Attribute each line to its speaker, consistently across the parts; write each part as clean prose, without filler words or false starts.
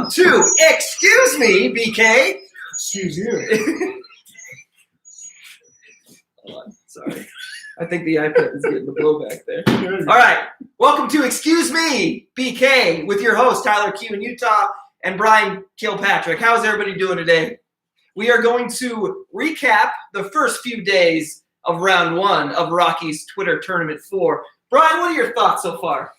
Speaker 1: Welcome to Excuse Me, BK.
Speaker 2: Excuse you.
Speaker 1: Hold on, sorry. I think the iPad is getting the blowback there. All right. Welcome to Excuse Me, BK, with your host, Tyler Q in Utah and Brian Kilpatrick. How's everybody doing today? We are going to recap the first few days of round one of Rockies Twitter Tournament 4. Brian, what are your thoughts so far?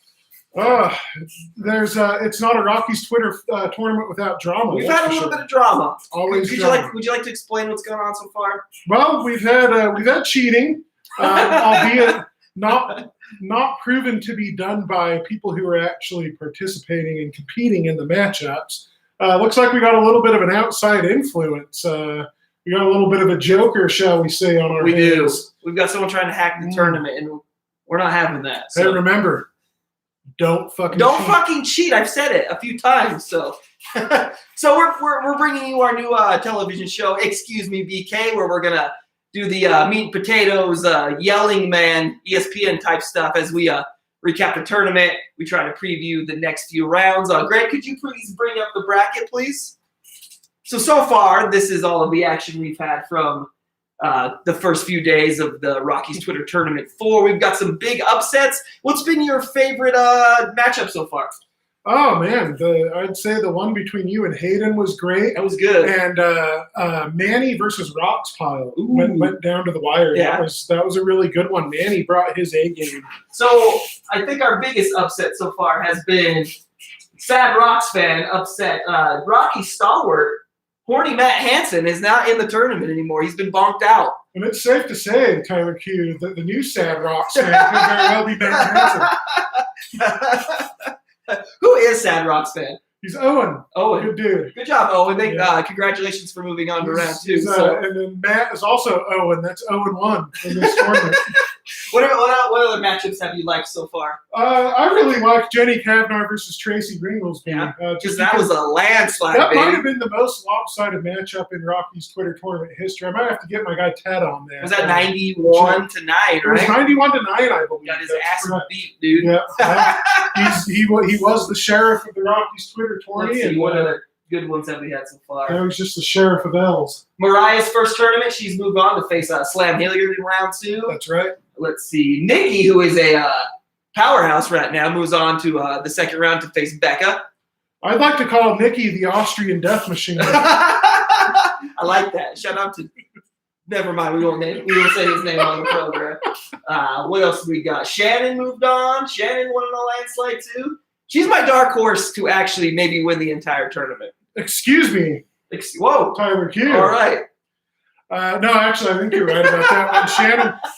Speaker 2: It's not a Rockies Twitter tournament without drama.
Speaker 1: We've had a little bit of drama.
Speaker 2: Always
Speaker 1: would
Speaker 2: drama.
Speaker 1: Would you like to explain what's going on so far?
Speaker 2: Well, we've had cheating, albeit not proven to be done by people who are actually participating and competing in the matchups. Looks like we got a little bit of an outside influence. We got a little bit of a joker, shall we say, on our hands.
Speaker 1: We've got someone trying to hack the tournament, and we're not having that. So.
Speaker 2: Hey, remember, don't
Speaker 1: fucking cheat. I've said it a few times. So, so we're bringing you our new television show, Excuse Me, BK, where we're gonna do the meat and potatoes, yelling man, ESPN type stuff as we recap the tournament. We try to preview the next few rounds. Greg, could you please bring up the bracket, please? So far, this is all of the action we've had from the first few days of the Rockies Twitter Tournament 4. We've got some big upsets. What's been your favorite matchup so far?
Speaker 2: Oh, man, I'd say the one between you and Hayden was great.
Speaker 1: That was good.
Speaker 2: And Manny versus Rocks Pile went down to the wire.
Speaker 1: Yeah.
Speaker 2: That was a really good one. Manny brought his A game.
Speaker 1: So I think our biggest upset so far has been Sad Rocks fan upset. Rocky stalwart, horny Matt Hansen, is not in the tournament anymore. He's been bonked out.
Speaker 2: And it's safe to say, Tyler Q, that the new Sad Rocks fan could very well be Matt Hansen.
Speaker 1: Who is Sad Rocks fan?
Speaker 2: He's Owen.
Speaker 1: Owen.
Speaker 2: Good dude.
Speaker 1: Good job, Owen. Congratulations for moving on to round 2.
Speaker 2: And then Matt is also Owen. That's 0-1 in this tournament.
Speaker 1: What other matchups have you liked so far?
Speaker 2: I really liked Jenny Kavnar versus Tracy Ringlesby.
Speaker 1: Yeah, because that was a landslide.
Speaker 2: That might have been the most lopsided matchup in Rockies Twitter tournament history. I might have to get my guy Ted on there.
Speaker 1: Was that 91-9, right?
Speaker 2: It was 91-9, I believe.
Speaker 1: Got his ass beat, dude.
Speaker 2: Yeah, he was the sheriff of the Rockies Twitter tournament.
Speaker 1: Let's see, what other good ones have we had so far?
Speaker 2: He was just the sheriff of L's.
Speaker 1: Mariah's first tournament. She's moved on to face Slam Hilliard in round 2.
Speaker 2: That's right.
Speaker 1: Let's see. Nikki, who is a powerhouse right now, moves on to the second round to face Becca.
Speaker 2: I'd like to call Nikki the Austrian death machine.
Speaker 1: I like that. Shout out to. Never mind. We won't say his name on the program. What else do we got? Shannon moved on. Shannon won in a landslide too. She's my dark horse to actually maybe win the entire tournament.
Speaker 2: Excuse me.
Speaker 1: Whoa,
Speaker 2: Tyler Q.
Speaker 1: All right.
Speaker 2: No, actually, I think you're right about that one.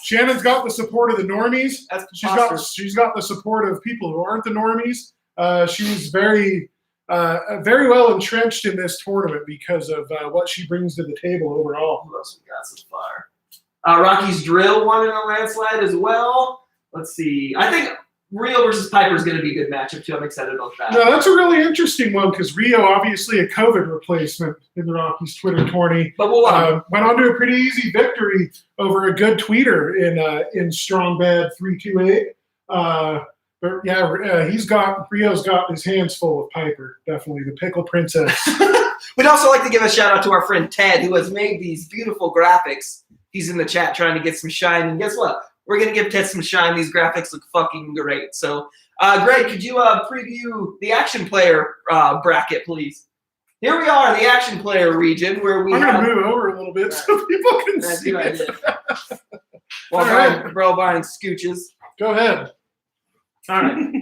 Speaker 2: Shannon's got the support of the normies. She's got the support of people who aren't the normies. She's very well entrenched in this tournament because of what she brings to the table overall.
Speaker 1: Who else we got so far? Rockies Drill won in a landslide as well. Let's see. I think Rio versus Piper is going to be a good matchup too. I'm excited about that.
Speaker 2: No, that's a really interesting one because Rio, obviously a COVID replacement in the Rockies Twitter tourney,
Speaker 1: but we'll
Speaker 2: went on to a pretty easy victory over a good tweeter in Strong Bad 328. But yeah, Rio's got his hands full with Piper. Definitely the pickle princess.
Speaker 1: We'd also like to give a shout out to our friend Ted, who has made these beautiful graphics. He's in the chat trying to get some shine, and guess what? We're going to give Ted some shine. These graphics look fucking great. So, Greg, could you preview the action player bracket, please? Here we are in the action player region where we
Speaker 2: I'm going to move over a little bit so people can see it.
Speaker 1: Brian scooches.
Speaker 2: Go ahead.
Speaker 1: All right.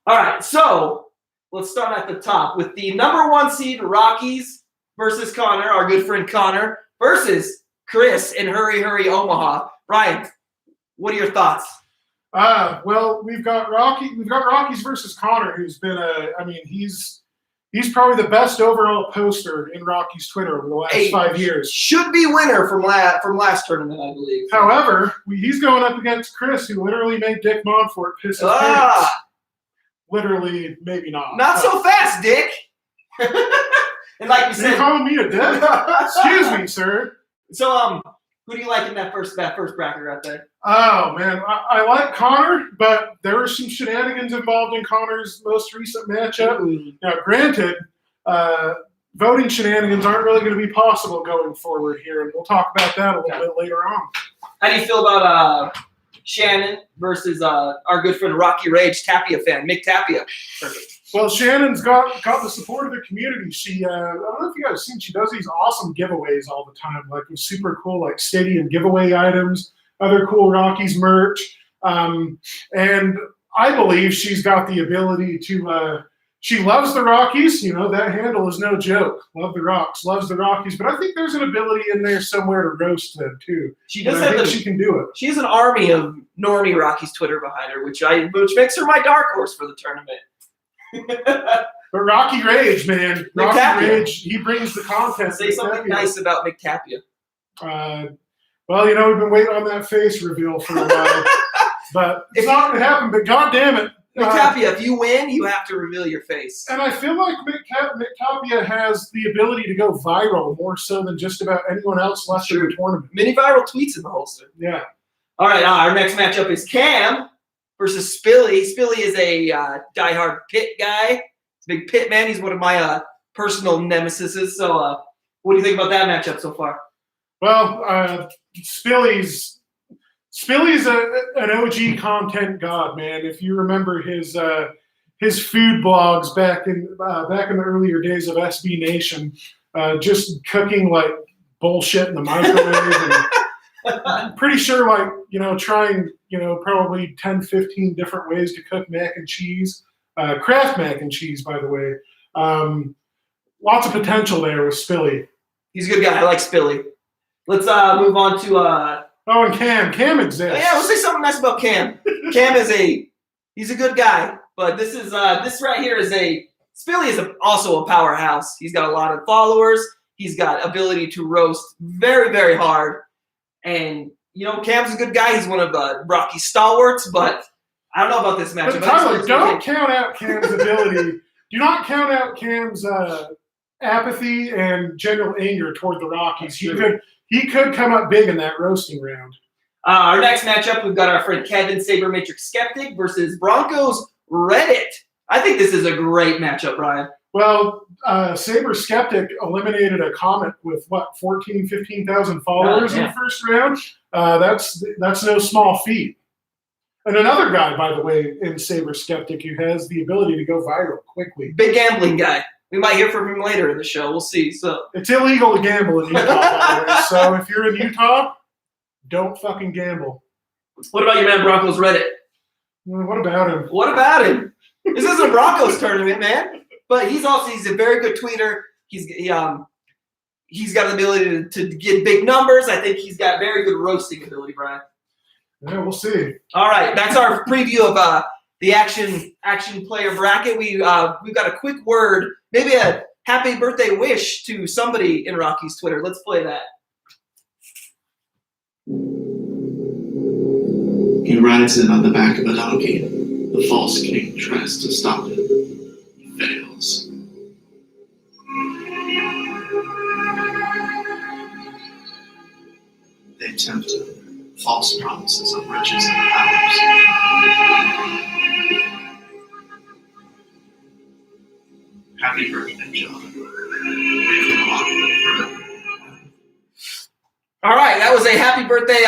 Speaker 1: All right, so let's start at the top with the number 1 seed Rockies versus Connor, our good friend Connor, versus Chris in Hurry Hurry Omaha. Brian, what are your thoughts?
Speaker 2: Well, we've got Rockies versus Connor, who's been he's probably the best overall poster in Rockies Twitter over the last 5 years.
Speaker 1: Should be winner from last tournament, I believe.
Speaker 2: However, he's going up against Chris, who literally made Dick Monfort piss his pants. Literally, maybe not.
Speaker 1: Not so fast, Dick. And like you said,
Speaker 2: you're calling me a dick? Excuse me, sir.
Speaker 1: So, who do you like in that first bracket right there?
Speaker 2: Oh, man. I like Connor, but there were some shenanigans involved in Connor's most recent matchup. Now, granted, voting shenanigans aren't really going to be possible going forward here, and we'll talk about that a little bit later on.
Speaker 1: How do you feel about Shannon versus our good friend Rocky Rage, Tapia fan, Mick Tapia? Perfect.
Speaker 2: Well, Shannon's got the support of the community. She, I don't know if you guys have seen, she does these awesome giveaways all the time, like with super cool, like stadium giveaway items, other cool Rockies merch. And I believe she's got the ability to, she loves the Rockies. You know, that handle is no joke. Love the Rocks, loves the Rockies. But I think there's an ability in there somewhere to roast them, too.
Speaker 1: She does have
Speaker 2: she can do it.
Speaker 1: She has an army of normie Rockies Twitter behind her, which makes her my dark horse for the tournament.
Speaker 2: But Rocky Rage, man. Rocky Rage, he brings the content.
Speaker 1: Say something nice about Mick Tapia.
Speaker 2: Well, you know, we've been waiting on that face reveal for a while. But it's not going to happen, but God damn it.
Speaker 1: Mick Tapia, if you win, you have to reveal your face.
Speaker 2: And I feel like Mick Tapia has the ability to go viral more so than just about anyone else left in the tournament.
Speaker 1: Many viral tweets in the holster.
Speaker 2: Yeah.
Speaker 1: All right, our next matchup is Cam versus Spilly. Spilly is a diehard Pitt guy. He's a big Pitt man. He's one of my personal nemesises. So what do you think about that matchup so far?
Speaker 2: Well, Spilly's an OG content god, man. If you remember his food blogs back in the earlier days of SB Nation, just cooking like bullshit in the microwave. And I'm pretty sure, like, you know, trying, you know, probably 10, 15 different ways to cook mac and cheese. Kraft mac and cheese, by the way. Lots of potential there with Spilly.
Speaker 1: He's a good guy. I like Spilly. Let's move on to
Speaker 2: oh, and Cam. Cam exists.
Speaker 1: Yeah, we'll say something nice about Cam. Cam he's a good guy, but this right here is Spilly is also a powerhouse. He's got a lot of followers. He's got ability to roast very, very hard. And, you know, Cam's a good guy. He's one of Rocky's stalwarts, but I don't know about this matchup.
Speaker 2: But Tyler, don't count out Cam's ability. Do not count out Cam's apathy and general anger toward the Rockies. He could come up big in that roasting round.
Speaker 1: Our next matchup, we've got our friend Kevin, Saber Matrix Skeptic versus Broncos Reddit. I think this is a great matchup, Brian.
Speaker 2: Well, Saber Skeptic eliminated a comic with, 15,000 followers in the first round? That's no small feat. And another guy, by the way, in Saber Skeptic who has the ability to go viral quickly.
Speaker 1: Big gambling guy. We might hear from him later in the show. We'll see. So
Speaker 2: it's illegal to gamble in Utah, by the way. So if you're in Utah, don't fucking gamble.
Speaker 1: What about your man Broncos Reddit?
Speaker 2: What about him?
Speaker 1: What about him? This is a Broncos tournament, man. But he's a very good tweeter. He's got the ability to get big numbers. I think he's got very good roasting ability, Brian.
Speaker 2: Yeah, we'll see.
Speaker 1: All right, that's our preview of the action player bracket. We've got a quick word, maybe a happy birthday wish to somebody in Rocky's Twitter. Let's play that.
Speaker 3: He rides in on the back of a donkey. The false king tries to stop it. He fails. They tempt him, false promises of riches and powers. Happy birthday, John. May you walk forever.
Speaker 1: All right, that was a happy birthday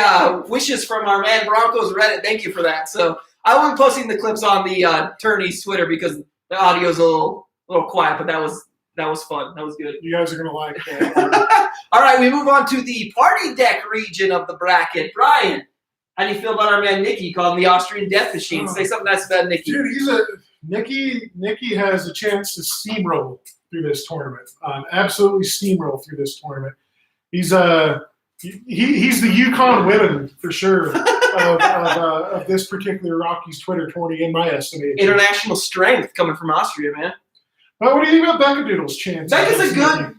Speaker 1: wishes from our man Broncos Reddit. Thank you for that. So I will be posting the clips on the tourney's Twitter because the audio is a little quiet, but that was fun. That was good.
Speaker 2: You guys are gonna like that.
Speaker 1: All right, we move on to the party deck region of the bracket. Brian, how do you feel about our man Nicky, called him the Austrian Death Machine? Say something nice about Nicky.
Speaker 2: Dude, Nicky has a chance to steamroll through this tournament. Absolutely steamroll through this tournament. He's the Yukon women for sure of this particular Rockies Twitter tourney, in my estimation.
Speaker 1: International strength coming from Austria, man.
Speaker 2: Well, what do you think about Beckadoodle's chance?
Speaker 1: Becca's a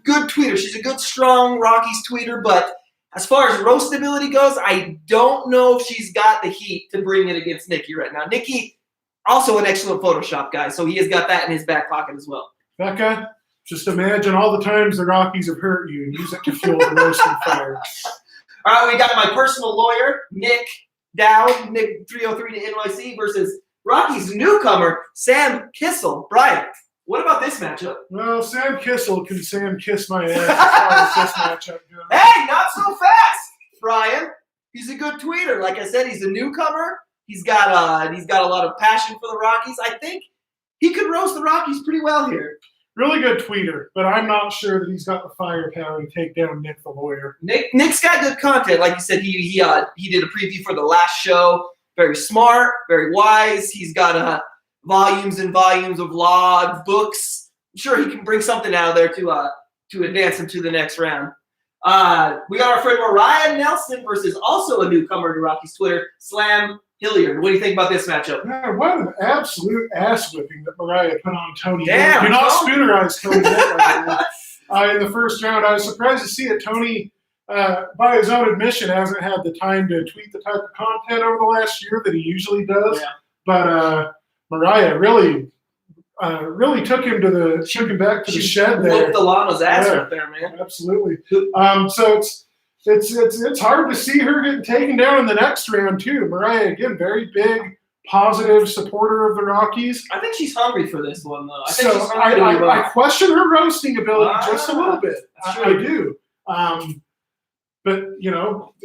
Speaker 1: good tweeter. She's a good, strong Rockies tweeter, but as far as roast ability goes, I don't know if she's got the heat to bring it against Nicky right now. Nicky, also an excellent Photoshop guy, so he has got that in his back pocket as well.
Speaker 2: Becca, just imagine all the times the Rockies have hurt you and use it to fuel the roasting fire.
Speaker 1: All right, we got my personal lawyer, Nick Dowd, Nick 303 to NYC versus Rockies newcomer, Sam Kissel. Brian, What about this matchup?
Speaker 2: Well, Sam Kissel can Sam kiss my ass as far as this matchup goes.
Speaker 1: Hey, not so fast, Brian. He's a good tweeter. Like I said, he's a newcomer. He's got a lot of passion for the Rockies. I think he could roast the Rockies pretty well here.
Speaker 2: Really good tweeter, but I'm not sure that he's got the firepower to take down Nick the lawyer.
Speaker 1: Nick's got good content. Like you said, he did a preview for the last show. Very smart, very wise. He's got volumes and volumes of law books. I'm sure he can bring something out of there to advance him to the next round. We got our friend Mariah Nelson versus also a newcomer to Rockies Twitter, Slam Hilliard. What do you think about this matchup?
Speaker 2: Man, what an absolute ass whipping that Mariah put on Tony.
Speaker 1: Damn,
Speaker 2: do not spoonerize Tony in the first round. I was surprised to see it. Tony, by his own admission, hasn't had the time to tweet the type of content over the last year that he usually does. Yeah. But Mariah really took him back to the shed there.
Speaker 1: Whooped Alano's ass right there, man.
Speaker 2: Absolutely. So it's hard to see her getting taken down in the next round too. Mariah, again, very big, positive supporter of the Rockies.
Speaker 1: I think she's hungry for this one, though.
Speaker 2: I question her roasting ability just a little bit. I do. But,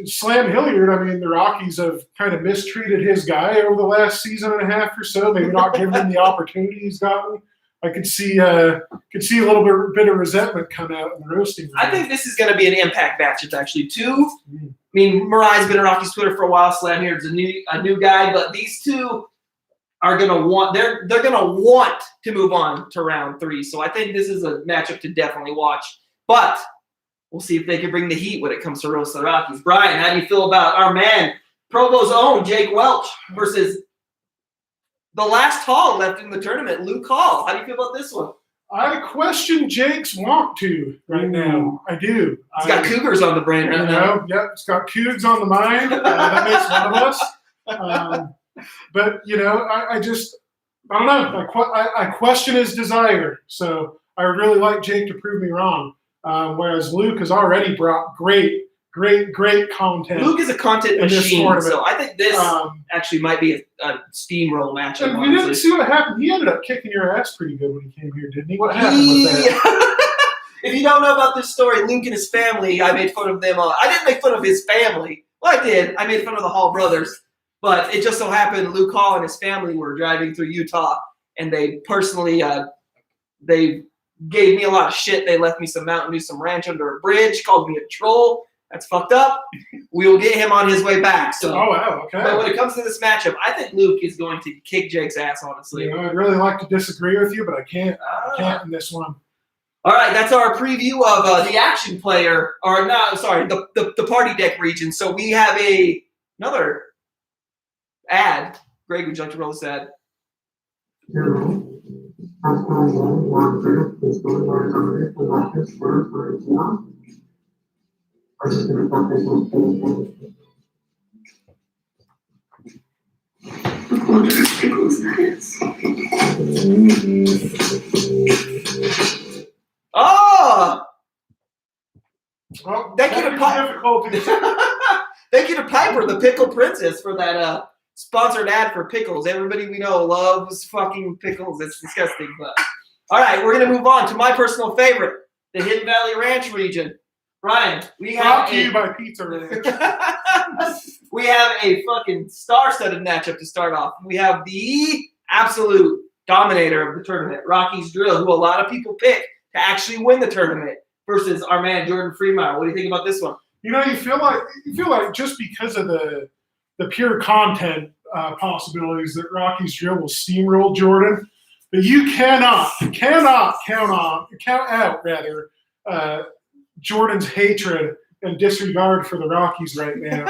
Speaker 2: Slam Hilliard, I mean, the Rockies have kind of mistreated his guy over the last season and a half or so, maybe not giving him the opportunity he's gotten. I could see a little bit of resentment come out in the roasting room.
Speaker 1: I think this is going to be an impact matchup, actually, too. I mean, Mariah's been on Rockies Twitter for a while. Slam Hilliard's a new guy, but these two are going to want they're going to want to move on to round 3. So I think this is a matchup to definitely watch. But we'll see if they can bring the heat when it comes to roast the Rockies. Brian, how do you feel about our man, Provo's own Jake Welch versus the last Hall left in the tournament, Luke Hall? How do you feel about this one?
Speaker 2: I question Jake's want to right now. I do.
Speaker 1: He's got Cougars on the brain right now.
Speaker 2: Yep, it's got Cougs on the mind. That makes one of us. But, I don't know. I question his desire. So I would really like Jake to prove me wrong. Whereas Luke has already brought great content.
Speaker 1: Luke is a content machine, so I think this actually might be a steamroll matchup.
Speaker 2: And we didn't see what happened. He ended up kicking your ass pretty good when he came here, didn't he? What happened with that?
Speaker 1: If you don't know about this story, Luke and his family, I made fun of them. I didn't make fun of his family. Well, I did. I made fun of the Hall brothers. But it just so happened Luke Hall and his family were driving through Utah, and they personally they gave me a lot of shit. They left me some Mountain Dew, some ranch under a bridge, called me a troll. That's fucked up. We will get him on his way back. So,
Speaker 2: oh, wow, okay.
Speaker 1: But when it comes to this matchup, I think Luke is going to kick Jake's ass, honestly.
Speaker 2: I'd really like to disagree with you, but I can't. I can't in this one.
Speaker 1: All right, that's our preview of the action player, or no, sorry, the party deck region. So we have another ad. Greg, would you like to roll this ad?
Speaker 3: Look what pickles that is.
Speaker 1: Oh!
Speaker 2: Well,
Speaker 1: thank you to thank you to Piper, the pickle princess, for that sponsored ad for pickles. Everybody we know loves fucking pickles. It's disgusting, but all right, we're gonna move on to my personal favorite, the Hidden Valley Ranch region. Ryan, we have
Speaker 2: brought to you by Pizza Ranch.
Speaker 1: We have a fucking star-studded matchup to start off. We have the absolute dominator of the tournament, Rockies Drill, who a lot of people pick to actually win the tournament, versus our man Jordan Freemeyer. What do you think about this one?
Speaker 2: You feel like just because of the pure content possibilities that Rockies Drill will steamroll Jordan, but you cannot count out Jordan's hatred and disregard for the Rockies right now.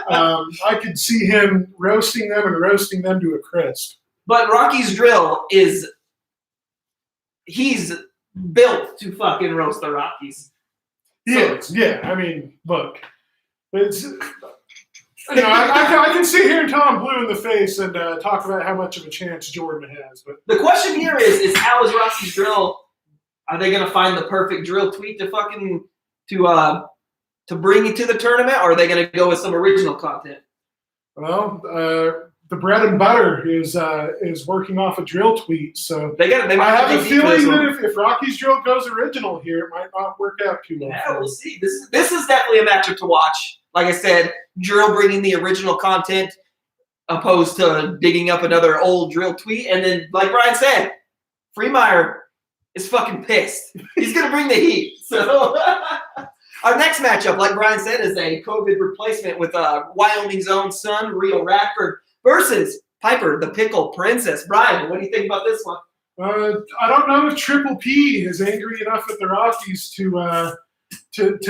Speaker 2: I could see him roasting them to a crisp.
Speaker 1: But Rockies Drill he's built to fucking roast the Rockies.
Speaker 2: Yeah. I mean, look, it's. I can sit here until I'm blue in the face and talk about how much of a chance Jordan has. But
Speaker 1: the question here is how is Rockies Drill? Are they going to find the perfect drill tweet to fucking to bring you to the tournament, or are they going to go with some original content?
Speaker 2: Well, the bread and butter is working off a drill tweet. So
Speaker 1: They
Speaker 2: I have a feeling that if Rockies drill goes original here, it might not work out too well.
Speaker 1: Yeah, we'll see. This is definitely a matchup to watch. Like I said, drill bringing the original content opposed to digging up another old drill tweet. And then, like Brian said, Freemeyer is fucking pissed. He's going to bring the heat. So our next matchup, like Brian said, is a COVID replacement with Wyoming's own son, Rio Radford, versus Piper, the Pickle Princess. Brian, what do you think about this one?
Speaker 2: I don't know if Triple P is angry enough at the Rockies to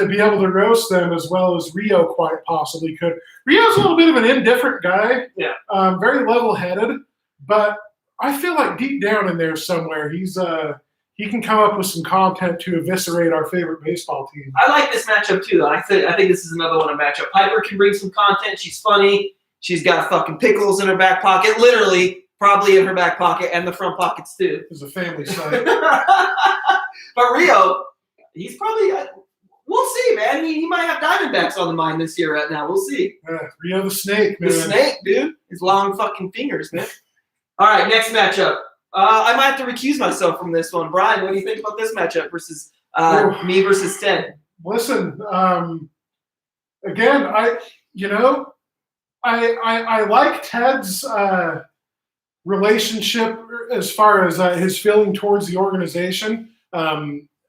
Speaker 2: be able to roast them as well as Rio quite possibly could. Rio's a little bit of an indifferent guy, very level-headed, but I feel like deep down in there somewhere he can come up with some content to eviscerate our favorite baseball team.
Speaker 1: I like this matchup too, though. I think this is another one of matchup. Piper can bring some content. She's funny. She's got fucking pickles in her back pocket, literally, probably in her back pocket and the front pockets too.
Speaker 2: It's a family site.
Speaker 1: But Rio, he's probably. We'll see, man. He might have Diamondbacks on the mind this year right now. We'll see.
Speaker 2: Rio the Snake, man.
Speaker 1: The Snake, dude. His long fucking fingers, man. All right, next matchup. I might have to recuse myself from this one. Brian, what do you think about this matchup versus me versus Ted?
Speaker 2: Listen, again, I like Ted's relationship as far as his feeling towards the organization.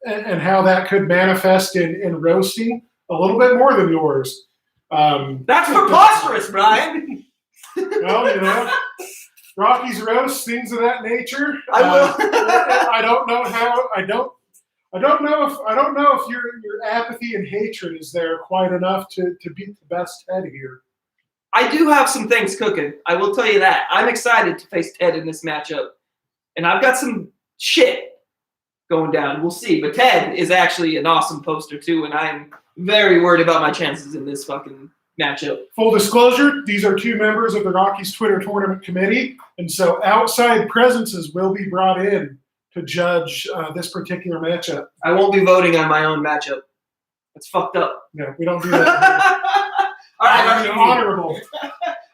Speaker 2: And how that could manifest in roasting a little bit more than yours.
Speaker 1: That's preposterous, Brian.
Speaker 2: Well, Rockies roast, things of that nature.
Speaker 1: I will.
Speaker 2: I don't know how. I don't know if your apathy and hatred is there quite enough to beat the best Ted here.
Speaker 1: I do have some things cooking. I will tell you that. I'm excited to face Ted in this matchup, and I've got some shit going down. We'll see. But Ted is actually an awesome poster too, and I'm very worried about my chances in this fucking matchup.
Speaker 2: Full disclosure, these are two members of the Rockies Twitter Tournament Committee, and so outside presences will be brought in to judge this particular matchup.
Speaker 1: I won't be voting on my own matchup. That's fucked up.
Speaker 2: No, we don't do that.
Speaker 1: All right,
Speaker 2: honorable.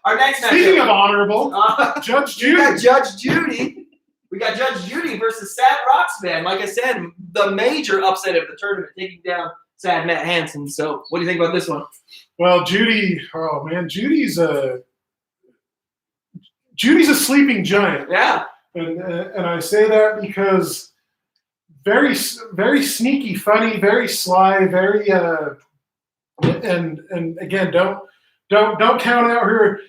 Speaker 1: Our next matchup.
Speaker 2: Speaking of honorable, Judge Judy.
Speaker 1: We got Judge Judy. We got Judge Judy versus Sad Rocks, man. Like I said, the major upset of the tournament, taking down Sad Matt Hansen. So, what do you think about this one?
Speaker 2: Well, Judy, oh man, Judy's a sleeping giant.
Speaker 1: Yeah,
Speaker 2: and I say that because very sneaky, funny, very sly, very and again, don't count out her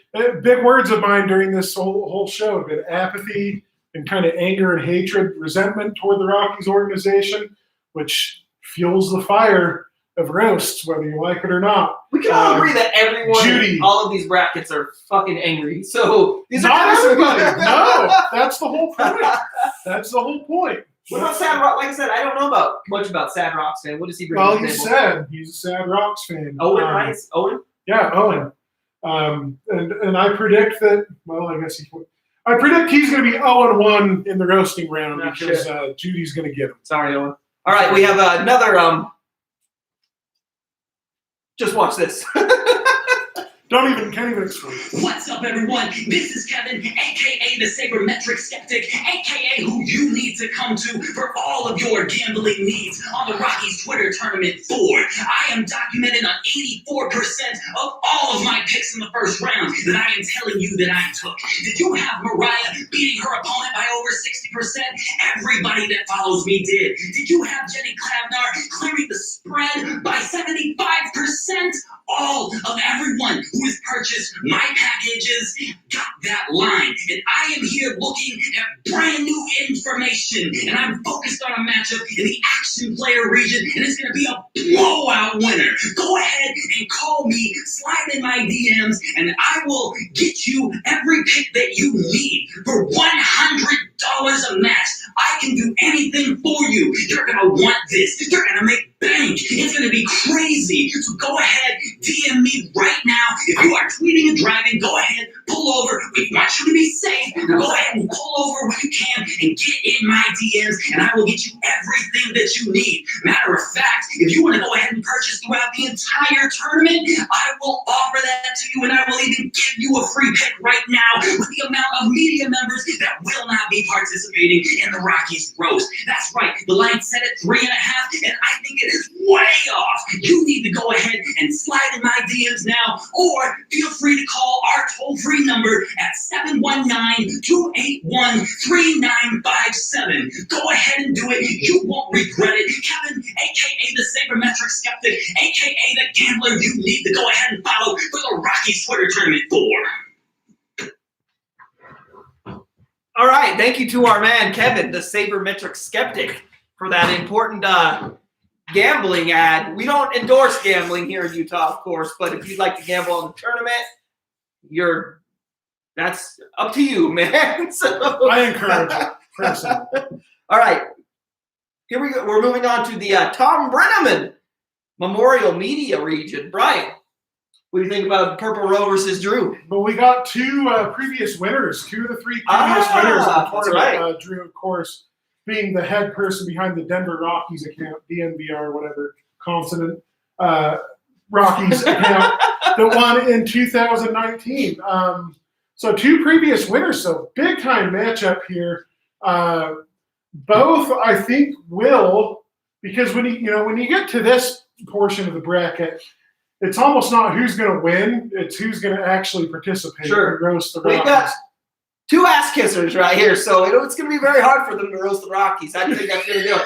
Speaker 2: big words of mine during this whole show have been apathy and kind of anger and hatred, resentment toward the Rockies organization, which fuels the fire of roasts, whether you like it or not.
Speaker 1: We can all agree that everyone in all of these brackets are fucking angry. So these
Speaker 2: not
Speaker 1: are
Speaker 2: everybody. No, that's the whole point. That's the whole point.
Speaker 1: What about Sad Rock? Like I said, I don't know much about Sad Rocks fan. What does he bring?
Speaker 2: Well,
Speaker 1: to the
Speaker 2: he's
Speaker 1: table?
Speaker 2: sad. He's a Sad Rocks fan.
Speaker 1: Owen, right? Owen?
Speaker 2: Yeah, Owen. And I predict that. Well, I predict he's going to be 0-1 in the roasting round because Judy's going to get him.
Speaker 1: Sorry, Owen. All right, we have another. Just watch this.
Speaker 2: Can't even explain.
Speaker 4: What's up, everyone? This is Kevin, a.k.a. the Sabermetric Skeptic, a.k.a. who you need to come to for all of your gambling needs on the Rockies Twitter Tournament 4. I am documented on 84% of all of my picks in the first round that I am telling you that I took. Did you have Mariah beating her opponent by over 60%? Everybody that follows me did. Did you have Jenny Klavnar clearing the spread by 75%? All of everyone who has purchased my packages got that line. And I am here looking at brand new information. And I'm focused on a matchup in the action player region. And it's going to be a blowout winner. Go ahead and call me, slide in my DMs, and I will get you every pick that you need for $100 a match. I can do anything for you. You're going to want this. You're going to make bank. It's going to be crazy. So go ahead, DM me right now. If you are tweeting and driving, go ahead, pull over. We want you to be safe. Go ahead and pull over when you can and get in my DMs, and I will get you everything that you need. Matter of fact, if you want to go ahead and purchase throughout the entire tournament, I will offer that to you, and I will even give you a free pick right now with the amount of media members that will not be participating in the Rockies roast. That's right, the line set at 3.5, and I think it is way off. You need to go ahead and slide in my DMs now, or feel free to call our toll-free number at 719-281-3957. Go ahead and do it. You won't regret it. Kevin, aka the Sabermetric Skeptic, aka the gambler you need to go ahead and follow for the Rockies Twitter Tournament 4.
Speaker 1: All right, thank you to our man Kevin, the Sabermetric Skeptic, for that important gambling ad. We don't endorse gambling here in Utah, of course, but if you'd like to gamble on the tournament, that's up to you, man. So,
Speaker 2: I encourage it, personally.
Speaker 1: All right, here we go. We're moving on to the Tom Brenneman Memorial Media Region. Brian, what do you think about Purple Row versus Drew?
Speaker 2: But we got two previous winners, 2 of the 3 previous winners of the
Speaker 1: that's
Speaker 2: tournament.
Speaker 1: right.
Speaker 2: Drew, of course, being the head person behind the Denver Rockies account, DNVR, whatever consonant, Rockies account that won in 2019. So 2 previous winners, so big time matchup here. Both, I think, will, because when you get to this portion of the bracket, it's almost not who's going to win; it's who's going to actually participate.
Speaker 1: Sure.
Speaker 2: And roast the Rockies.
Speaker 1: We've got 2 ass kissers right here, so it's going to be very hard for them to roast the Rockies. How do you think that's going to go?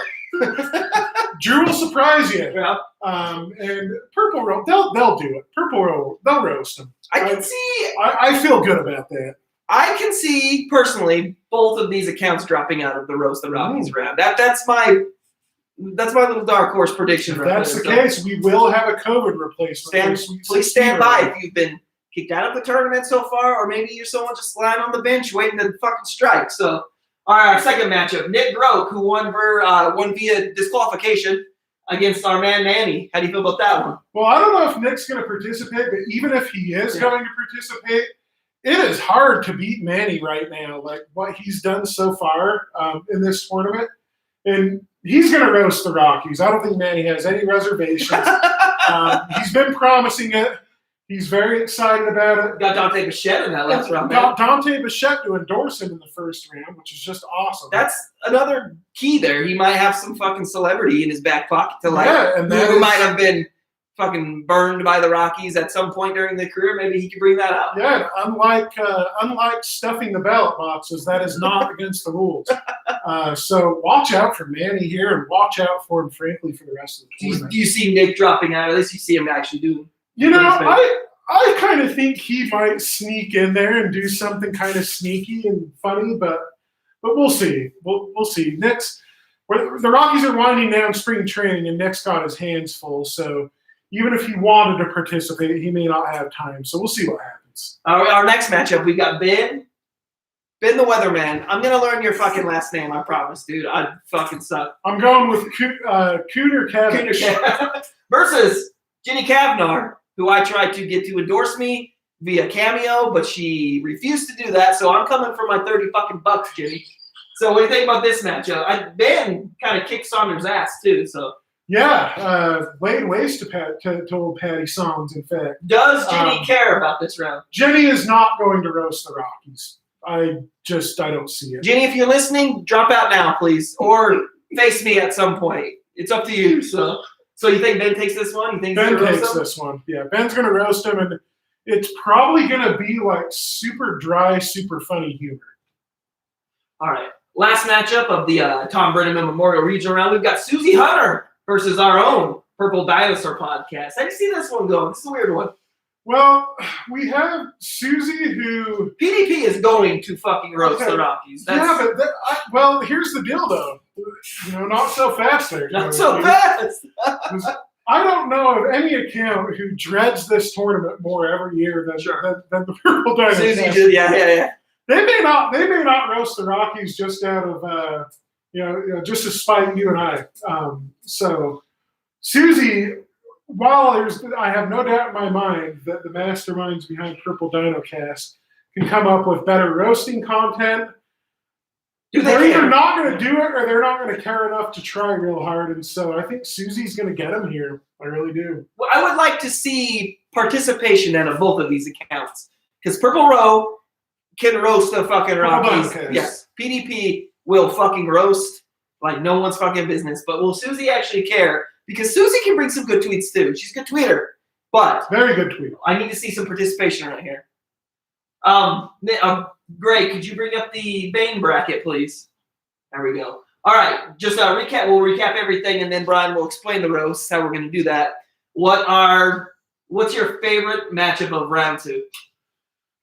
Speaker 2: Drew will surprise you.
Speaker 1: Yeah.
Speaker 2: And Purple Row, they'll do it. Purple Row, they'll roast them.
Speaker 1: I
Speaker 2: feel good about that.
Speaker 1: I can see personally both of these accounts dropping out of the roast the Rockies round. That's my little dark horse prediction.
Speaker 2: If
Speaker 1: right
Speaker 2: that's
Speaker 1: there.
Speaker 2: the case, we will have a COVID replacement.
Speaker 1: Please stand by if you've been kicked out of the tournament so far, or maybe you're someone just lying on the bench waiting to fucking strike. So, all right, second matchup. Nick Groke, who won via disqualification against our man Manny. How do you feel about that one?
Speaker 2: Well, I don't know if Nick's going to participate, but even if he is going to participate, it is hard to beat Manny right now, like what he's done so far in this tournament. And he's going to roast the Rockies. I don't think Manny has any reservations. He's been promising it. He's very excited about it.
Speaker 1: Got Dante Bichette in that last round.
Speaker 2: Dante Bichette to endorse him in the first round, which is just awesome.
Speaker 1: That's another key there. He might have some fucking celebrity in his back pocket to who might have been fucking burned by the Rockies at some point during their career. Maybe he could bring that out.
Speaker 2: Yeah, unlike stuffing the ballot boxes, that is not against the rules. So watch out for Manny here, and watch out for him, frankly, for the rest of the tournament.
Speaker 1: Do you see Nick dropping out? At least you see him actually doing.
Speaker 2: You know, I kind of think he might sneak in there and do something kind of sneaky and funny, but we'll see. We'll see. Nick's the Rockies are winding down spring training, and Nick's got his hands full. So even if he wanted to participate, he may not have time. So we'll see what happens.
Speaker 1: Our next matchup, we got Ben the Weatherman. I'm gonna learn your fucking last name. I promise, dude. I fucking suck.
Speaker 2: I'm going with Cooter Cavendish
Speaker 1: versus Jenny Kavnar, who I tried to get to endorse me via Cameo, but she refused to do that. So I'm coming for my 30 fucking bucks, Jenny. So what do you think about this matchup? Ben kind of kicked Saunders' ass too. So
Speaker 2: yeah, laid waste to old Patty Songs. In fact,
Speaker 1: does Jenny care about this round?
Speaker 2: Jenny is not going to roast the Rockies. I don't see it.
Speaker 1: Jenny, if you're listening, drop out now, please, or face me at some point. It's up to you. So you think Ben takes this one? You think
Speaker 2: Ben takes this one? Yeah, Ben's going to roast him, and it's probably going to be like super dry, super funny humor.
Speaker 1: All right, last matchup of the Tom Brenneman Memorial Regional Round. We've got Susie Hunter versus our own Purple Dinosaur podcast. How do you see this one going? This is a weird one.
Speaker 2: Well, we have Susie, who
Speaker 1: PDP is going to fucking roast the Rockies.
Speaker 2: Well, here's the deal, though. Not so fast there.
Speaker 1: Not so fast.
Speaker 2: I don't know of any account who dreads this tournament more every year than the Purple Dinosaur.
Speaker 1: Susie did, yeah.
Speaker 2: They may not roast the Rockies just out of just to spite you and I. So Susie, while I have no doubt in my mind that the masterminds behind Purple Dino Cast can come up with better roasting content, They're
Speaker 1: care?
Speaker 2: either not going to do it or they're not going to care enough to try real hard. And so I think Susie's going to get him here. I really do.
Speaker 1: Well, I would like to see participation out of both of these accounts because Purple Row can roast the fucking Rockies. Yes, PDP will fucking roast like no one's fucking business. But will Susie actually care? Because Susie can bring some good tweets too. She's a good tweeter. But
Speaker 2: very good tweet.
Speaker 1: I need to see some participation right here. Greg, could you bring up the Bane bracket, please? There we go. All right, just recap. We'll recap everything, and then Brian will explain the roasts, how we're going to do that. What's your favorite matchup of round 2?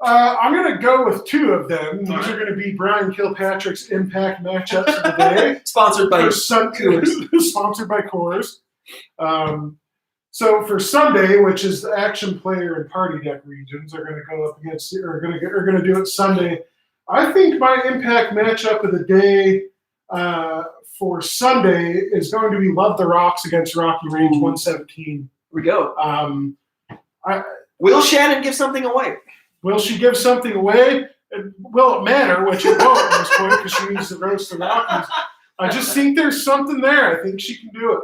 Speaker 2: I'm going to go with 2 of them. These are going to be Brian Kilpatrick's Impact matchups of the day.
Speaker 1: Sponsored by
Speaker 2: Coors. Sponsored by Coors. So for Sunday, which is the Action Player and Party Deck regions, are going to go up against, are going to do it Sunday. I think my Impact matchup of the day for Sunday is going to be Love the Rocks against Rocky Range 117.
Speaker 1: Here we go. Will Shannon give something away?
Speaker 2: Will she give something away? Will it matter? Which it won't at this point because she needs to roast the Rockies. I just think there's something there. I think she can do it.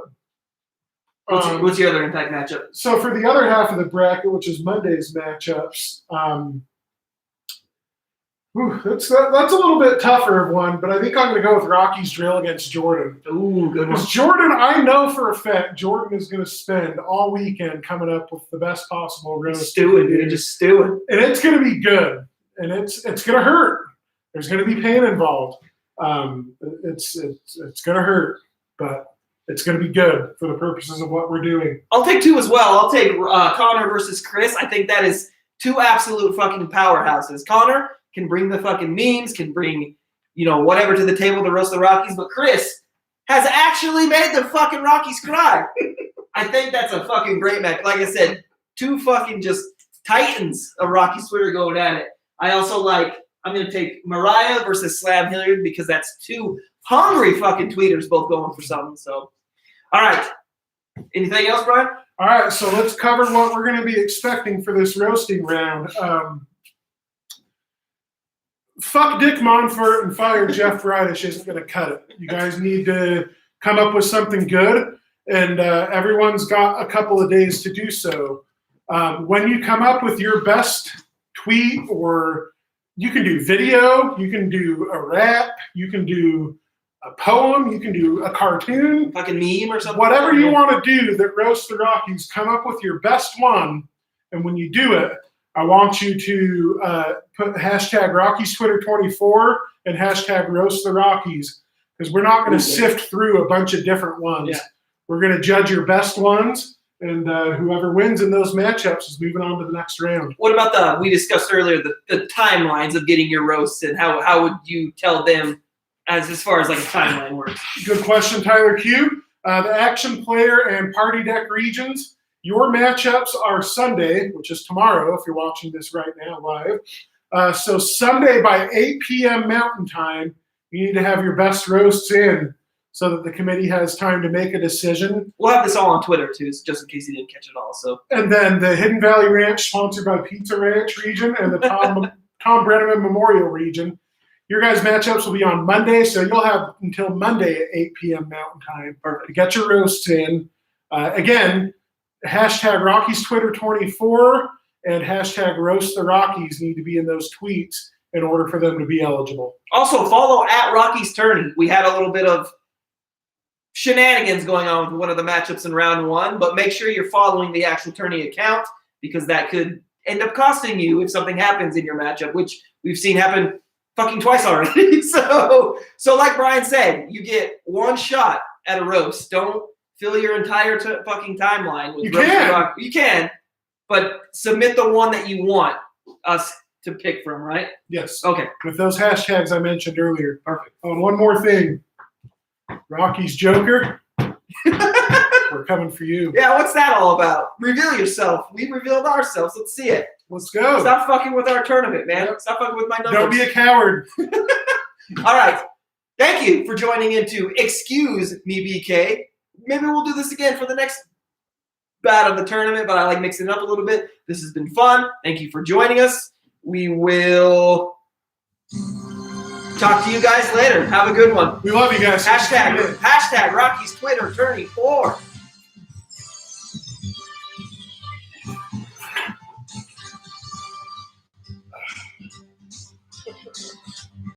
Speaker 1: What's your other Impact matchup?
Speaker 2: So for the other half of the bracket, which is Monday's matchups, that's a little bit tougher of one, but I think I'm going to go with Rocky's Drill against Jordan.
Speaker 1: Ooh, good one.
Speaker 2: Because Jordan, I know for a fact, Jordan is going to spend all weekend coming up with the best possible roast.
Speaker 1: Stewing, dude, just stewing.
Speaker 2: And it's going to be good. And it's going to hurt. There's going to be pain involved. It's going to hurt, but it's going to be good for the purposes of what we're doing.
Speaker 1: I'll take 2 as well. I'll take Connor versus Chris. I think that is 2 absolute fucking powerhouses. Connor can bring the fucking memes, can bring, whatever to the table to roast the Rockies, but Chris has actually made the fucking Rockies cry. I think that's a fucking great match. Like I said, 2 fucking just titans of Rockies Twitter going at it. I also I'm going to take Mariah versus Slab Hilliard because that's 2 hungry fucking tweeters both going for something. So, all right. Anything else, Brian?
Speaker 2: All right, so let's cover what we're going to be expecting for this roasting round. Fuck Dick Monfort and fire Jeff Brydish isn't going to cut it. You guys need to come up with something good, and everyone's got a couple of days to do so. When you come up with your best tweet, or you can do video, you can do a rap, you can do a poem, you can do a cartoon.
Speaker 1: Fucking meme or something.
Speaker 2: Whatever you want to do that roasts the Rockies, come up with your best one, and when you do it, I want you to put hashtag Rockies Twitter 24 and hashtag roast the Rockies, because we're not going to sift through a bunch of different ones. Yeah. We're going to judge your best ones, and whoever wins in those matchups is moving on to the next round.
Speaker 1: What about we discussed earlier, the timelines of getting your roasts, and how would you tell them as far as a timeline works?
Speaker 2: Good question, Tyler Q. The Action Player and Party Deck regions. Your matchups are Sunday, which is tomorrow if you're watching this right now live. So Sunday by 8 p.m. Mountain Time, you need to have your best roasts in so that the committee has time to make a decision.
Speaker 1: We'll have this all on Twitter, too, just in case you didn't catch it all. So.
Speaker 2: And then the Hidden Valley Ranch, sponsored by Pizza Ranch region, and the Tom Brenneman Memorial region. Your guys' matchups will be on Monday, so you'll have until Monday at 8 p.m. Mountain Time to get your roasts in. Again, hashtag Rockies Twitter 24 and hashtag Roast the Rockies need to be in those tweets in order for them to be eligible.
Speaker 1: Also, follow at Rockies Tourney. We had a little bit of shenanigans going on with one of the matchups in round 1, but make sure you're following the actual tourney account because that could end up costing you if something happens in your matchup, which we've seen happen fucking twice already. So like Brian said, you get 1 shot at a roast. Don't fill your entire fucking timeline with roast. You can, but submit the one that you want us to pick from, right?
Speaker 2: Yes.
Speaker 1: Okay.
Speaker 2: With those hashtags I mentioned earlier.
Speaker 1: Perfect.
Speaker 2: One more thing. Rocky's Joker. We're coming for you.
Speaker 1: Yeah, what's that all about? Reveal yourself. We revealed ourselves. Let's see it.
Speaker 2: Let's go.
Speaker 1: Stop fucking with our tournament, man. Yep. Stop fucking with my numbers.
Speaker 2: Don't be a coward.
Speaker 1: All right. Thank you for joining into Excuse Me, BK. Maybe we'll do this again for the next bout of the tournament, but I like mixing it up a little bit. This has been fun. Thank you for joining us. We will Talk to you guys later. Have a good one.
Speaker 2: We love you guys.
Speaker 1: Hashtag Rockies Twitter turning 4.